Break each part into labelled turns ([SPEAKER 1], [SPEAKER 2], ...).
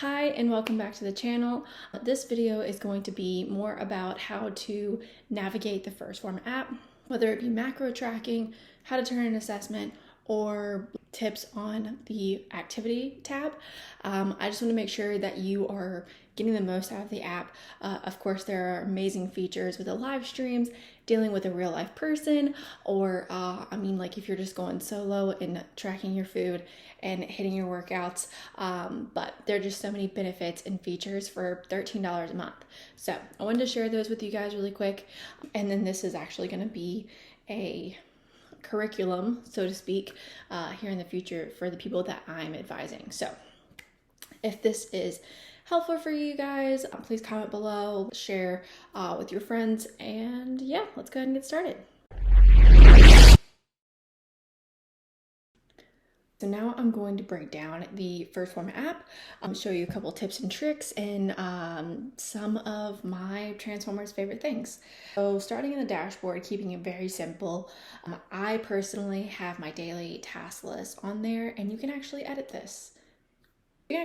[SPEAKER 1] Hi and welcome back to the channel. This video is going to be more about how to navigate the Phorm app, whether it be macro tracking, how to turn an assessment, or tips on the activity tab. I just want to make sure that you are getting the most out of the app. Of course, there are amazing features with the live streams, dealing with a real life person, or like if you're just going solo and tracking your food and hitting your workouts. But there are just so many benefits and features for $13 a month. So I wanted to share those with you guys really quick. And then this is actually going to be a curriculum, so to speak, here in the future for the people that I'm advising. So if this is helpful for you guys, please comment below, share with your friends, and yeah, let's go ahead and get started. So now I'm going to break down the Phorm app, show you a couple tips and tricks, and some of my Transformers' favorite things. So starting in the dashboard, keeping it very simple, I personally have my daily task list on there, and you can actually edit this. You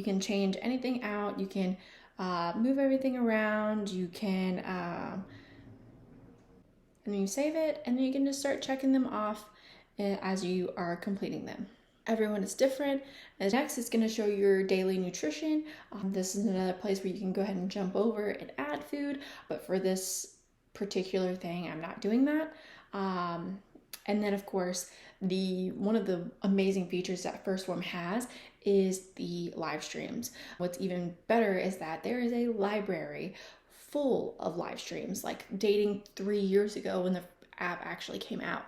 [SPEAKER 1] can change anything out, you can move everything around, you can, and then you save it, and then you can just start checking them off as you are completing them. Everyone is different. And next, it's going to show your daily nutrition. This is another place where you can go ahead and jump over and add food, but for this particular thing, I'm not doing that. And then, of course, one of the amazing features that Phorm has is the live streams. What's even better is that there is a library full of live streams, like dating 3 years ago when the app actually came out.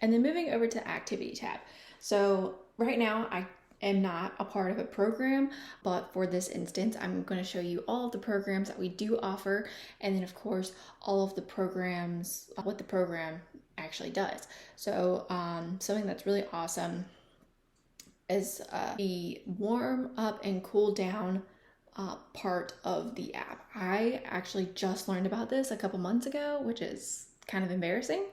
[SPEAKER 1] And then moving over to activity tab. So right now I am not a part of a program, but for this instance, I'm going to show you all of the programs that we do offer. And then of course, all of the programs, what the program actually does. So something that's really awesome is the warm up and cool down part of the app. I actually just learned about this a couple months ago, which is kind of embarrassing,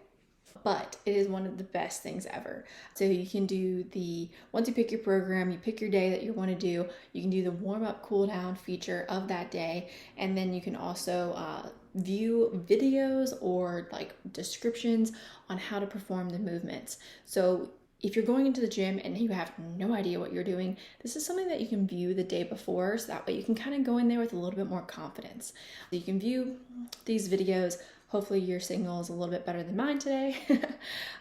[SPEAKER 1] but it is one of the best things ever. So you can do once you pick your program, you pick your day that you want to do, you can do the warm up cool down feature of that day. And then you can also view videos or like descriptions on how to perform the movements. So if you're going into the gym and you have no idea what you're doing, this is something that you can view the day before, so that way you can kind of go in there with a little bit more confidence. So you can view these videos. Hopefully your signal is a little bit better than mine today.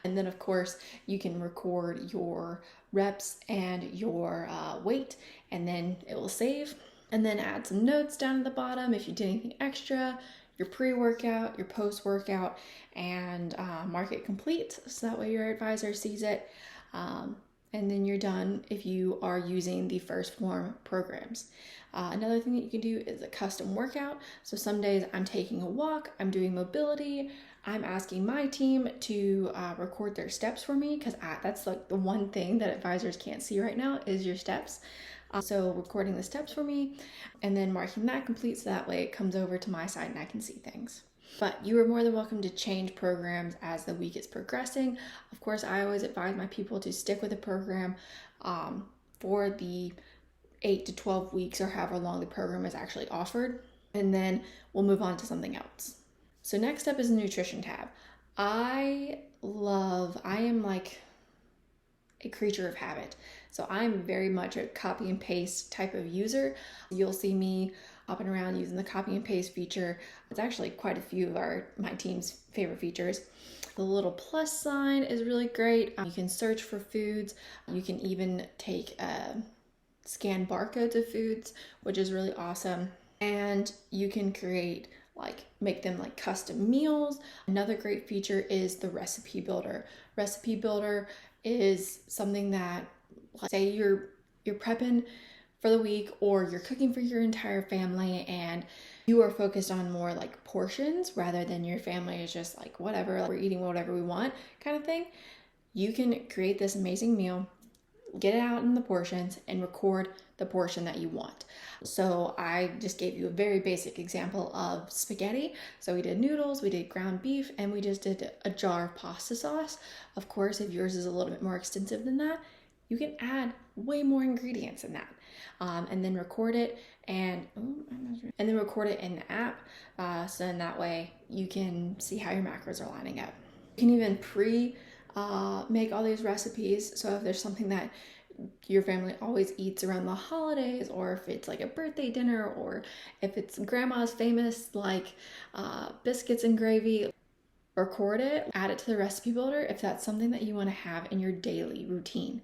[SPEAKER 1] And then of course you can record your reps and your weight, and then it will save, and then add some notes down at the bottom if you did anything extra, your pre-workout, your post-workout, and mark it complete so that way your advisor sees it. And then you're done if you are using the Phorm programs. Another thing that you can do is a custom workout. So some days I'm taking a walk, I'm doing mobility, I'm asking my team to record their steps for me, because that's like the one thing that advisors can't see right now is your steps. So recording the steps for me and then marking that complete, so that way it comes over to my side and I can see things. But you are more than welcome to change programs as the week is progressing. Of course, I always advise my people to stick with a program for the 8 to 12 weeks or however long the program is actually offered, and then we'll move on to something else. So next up is the nutrition tab. I am like a creature of habit. So I'm very much a copy and paste type of user. You'll see me hopping around using the copy and paste feature. It's actually quite a few of my team's favorite features. The little plus sign is really great. You can search for foods. You can even take scan barcodes of foods, which is really awesome. And you can make them like custom meals. Another great feature is the recipe builder. Recipe builder is something that, say you're prepping for the week, or you're cooking for your entire family and you are focused on more like portions rather than your family is just like whatever, like we're eating whatever we want kind of thing. You can create this amazing meal, get it out in the portions, and record the portion that you want. So I just gave you a very basic example of spaghetti. So we did noodles, we did ground beef, and we just did a jar of pasta sauce. Of course, if yours is a little bit more extensive than that, you can add way more ingredients in that, and then record it and then record it in the app. So in that way you can see how your macros are lining up. You can even make all these recipes. So if there's something that your family always eats around the holidays, or if it's like a birthday dinner, or if it's grandma's famous like biscuits and gravy, record it, add it to the recipe builder if that's something that you want to have in your daily routine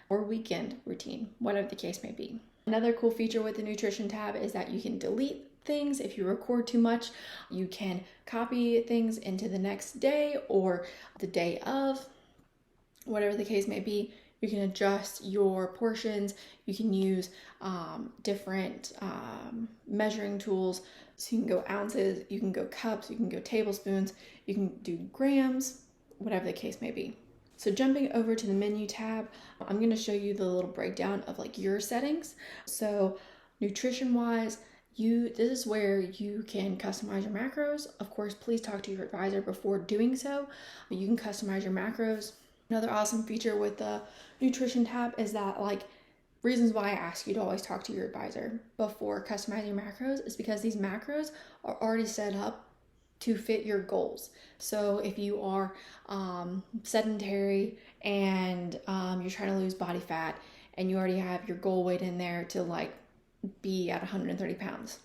[SPEAKER 1] or weekend routine, whatever the case may be. Another cool feature with the nutrition tab is that you can delete things if you record too much. You can copy things into the next day or the day of, whatever the case may be. You can adjust your portions. You can use different measuring tools. So you can go ounces, you can go cups, you can go tablespoons, you can do grams, whatever the case may be. So jumping over to the menu tab, I'm going to show you the little breakdown of like your settings. So nutrition wise, this is where you can customize your macros. Of course, please talk to your advisor before doing so. You can customize your macros. Another awesome feature with the nutrition tab is that, like, reasons why I ask you to always talk to your advisor before customizing macros is because these macros are already set up to fit your goals. So if you are sedentary and you're trying to lose body fat and you already have your goal weight in there to like be at 130 pounds,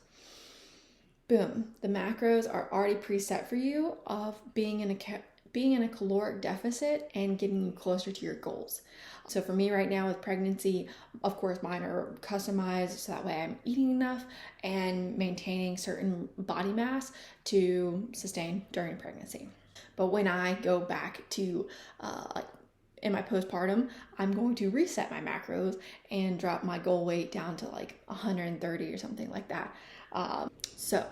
[SPEAKER 1] boom, the macros are already preset for you of being in a caloric deficit and getting you closer to your goals. So for me right now with pregnancy, of course, mine are customized so that way I'm eating enough and maintaining certain body mass to sustain during pregnancy. But when I go back to in my postpartum, I'm going to reset my macros and drop my goal weight down to like 130 or something like that. So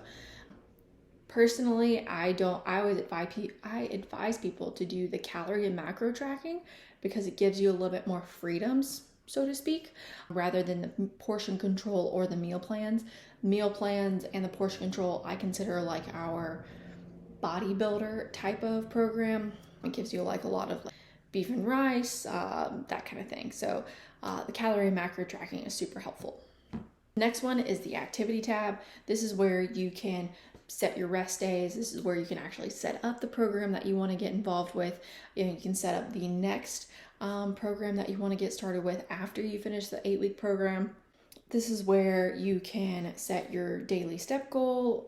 [SPEAKER 1] personally, I always advise people to do the calorie and macro tracking because it gives you a little bit more freedoms, so to speak, rather than the portion control or the meal plans. Meal plans and the portion control I consider like our bodybuilder type of program. It gives you like a lot of like beef and rice, that kind of thing. So the calorie and macro tracking is super helpful. Next one is the activity tab. This is where you can set your rest days. This is where you can actually set up the program that you want to get involved with. You can set up the next program that you want to get started with after you finish the 8-week program. This is where you can set your daily step goal,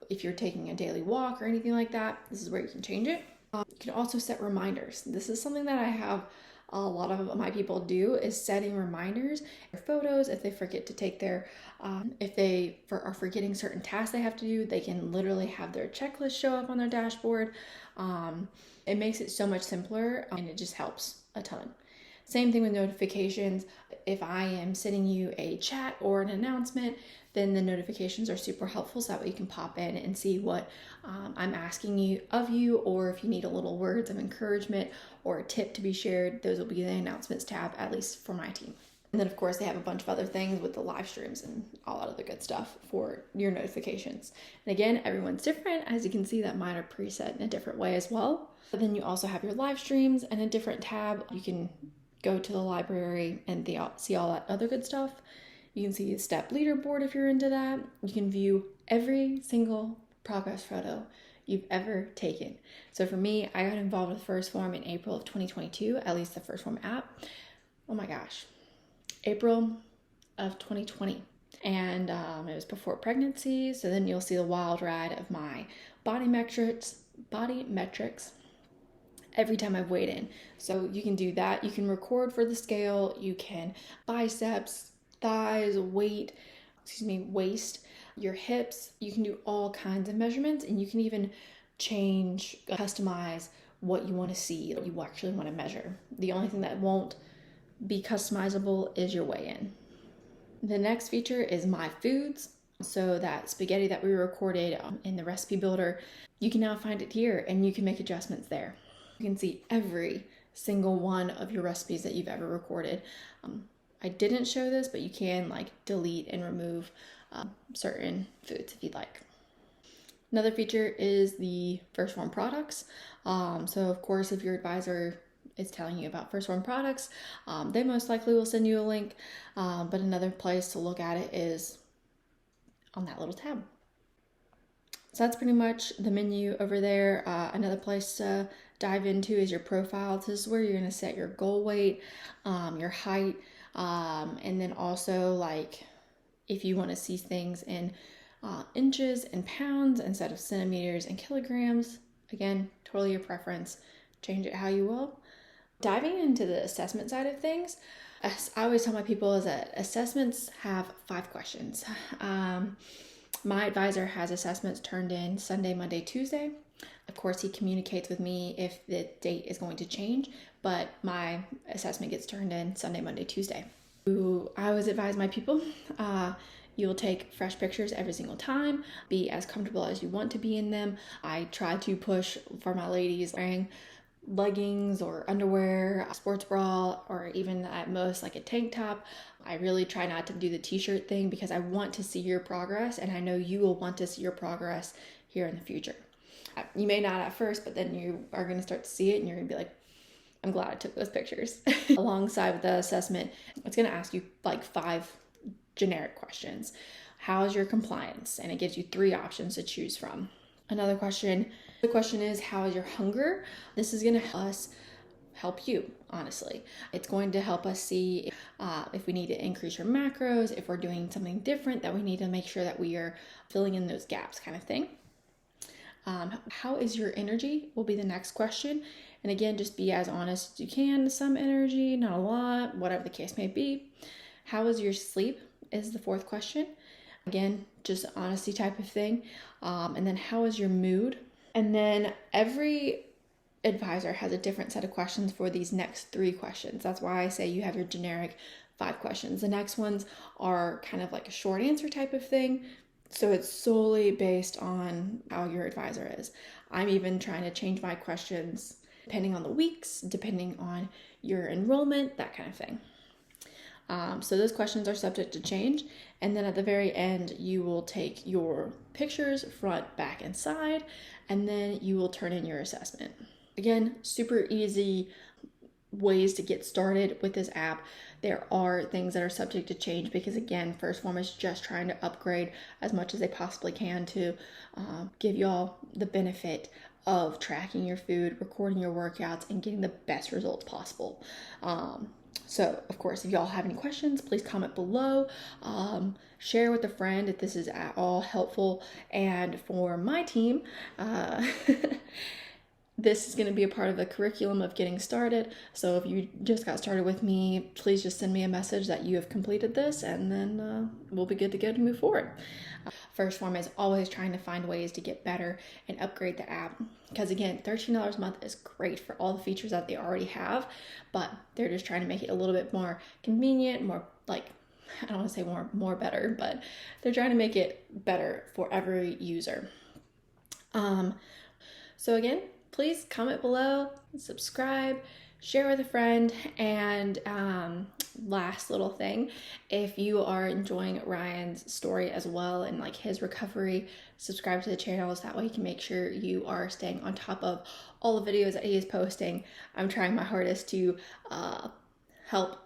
[SPEAKER 1] if you're taking a daily walk or anything like that, this is where you can change it. You can also set reminders. This is something that I have a lot of my people do, is setting reminders for photos. If they forget to take their, if they are forgetting certain tasks they have to do, they can literally have their checklist show up on their dashboard. It makes it so much simpler and it just helps a ton. Same thing with notifications. If I am sending you a chat or an announcement, then the notifications are super helpful, so that way you can pop in and see what I'm asking of you, or if you need a little words of encouragement or a tip to be shared, those will be in the announcements tab, at least for my team. And then of course they have a bunch of other things with the live streams and all that other good stuff for your notifications. And again, everyone's different. As you can see, that mine are preset in a different way as well. But then you also have your live streams and a different tab. You can go to the library and see all that other good stuff. You can see the step leaderboard if you're into that. You can view every single progress photo you've ever taken. So for me, I got involved with Phorm in April of 2022, at least the Phorm app. Oh my gosh, April of 2020. And it was before pregnancy. So then you'll see the wild ride of my body metrics every time I've weighed in. So you can do that. You can record for the scale. You can biceps, thighs, waist, your hips. You can do all kinds of measurements, and you can even customize what you want to see, what you actually want to measure. The only thing that won't be customizable is your weigh-in. The next feature is my foods. So that spaghetti that we recorded in the recipe builder, you can now find it here and you can make adjustments there. You can see every single one of your recipes that you've ever recorded. I didn't show this, but you can like delete and remove certain foods if you'd like. Another feature is the Phorm products. So of course, if your advisor it's telling you about First Phorm products, they most likely will send you a link. But another place to look at it is on that little tab. So that's pretty much the menu over there. Another place to dive into is your profile. This is where you're going to set your goal weight, your height, and then also like if you want to see things in inches and pounds instead of centimeters and kilograms. Again, totally your preference. Change it how you will. Diving into the assessment side of things, as I always tell my people is that assessments have 5 questions. My advisor has assessments turned in Sunday, Monday, Tuesday. Of course, he communicates with me if the date is going to change, but my assessment gets turned in Sunday, Monday, Tuesday. I always advise my people, you'll take fresh pictures every single time, be as comfortable as you want to be in them. I try to push for my ladies wearing leggings or underwear, a sports bra, or even at most like a tank top. I really try not to do the t-shirt thing because I want to see your progress, and I know you will want to see your progress here in the future. You may not at first, but then you are going to start to see it and you're going to be like, I'm glad I took those pictures. Alongside with the assessment, it's going to ask you like 5 generic questions. How is your compliance? And it gives you 3 options to choose from. Another question, the question is, how is your hunger? This is going to help you, honestly. It's going to help us see if we need to increase your macros, if we're doing something different that we need to make sure that we are filling in those gaps kind of thing. How is your energy will be the next question. And again, just be as honest as you can. Some energy, not a lot, whatever the case may be. How is your sleep is the 4th question. Again, just honesty type of thing. And then how is your mood? And then every advisor has a different set of questions for these next 3 questions. That's why I say you have your generic 5 questions. The next ones are kind of like a short answer type of thing. So it's solely based on how your advisor is. I'm even trying to change my questions depending on the weeks, depending on your enrollment, that kind of thing. So those questions are subject to change. And then at the very end, you will take your pictures front, back, and side, and then you will turn in your assessment. Again, super easy ways to get started with this app. There are things that are subject to change because again, First Phorm is just trying to upgrade as much as they possibly can to give y'all the benefit of tracking your food, recording your workouts, and getting the best results possible. So of course, if y'all have any questions, please comment below. Share with a friend if this is at all helpful. And for my team, this is going to be a part of the curriculum of getting started. So if you just got started with me, please just send me a message that you have completed this, and then we'll be good to go to move forward. First Phorm is always trying to find ways to get better and upgrade the app. Because again, $13 a month is great for all the features that they already have, but they're just trying to make it a little bit more convenient, more like, I don't want to say more better, but they're trying to make it better for every user. So again, please comment below, subscribe, share with a friend, and last little thing, if you are enjoying Ryan's story as well and like his recovery, subscribe to the channel so that way you can make sure you are staying on top of all the videos that he is posting. I'm trying my hardest to help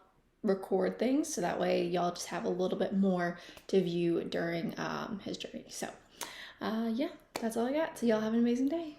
[SPEAKER 1] record things so that way y'all just have a little bit more to view during his journey. So yeah, that's all I got. So y'all have an amazing day.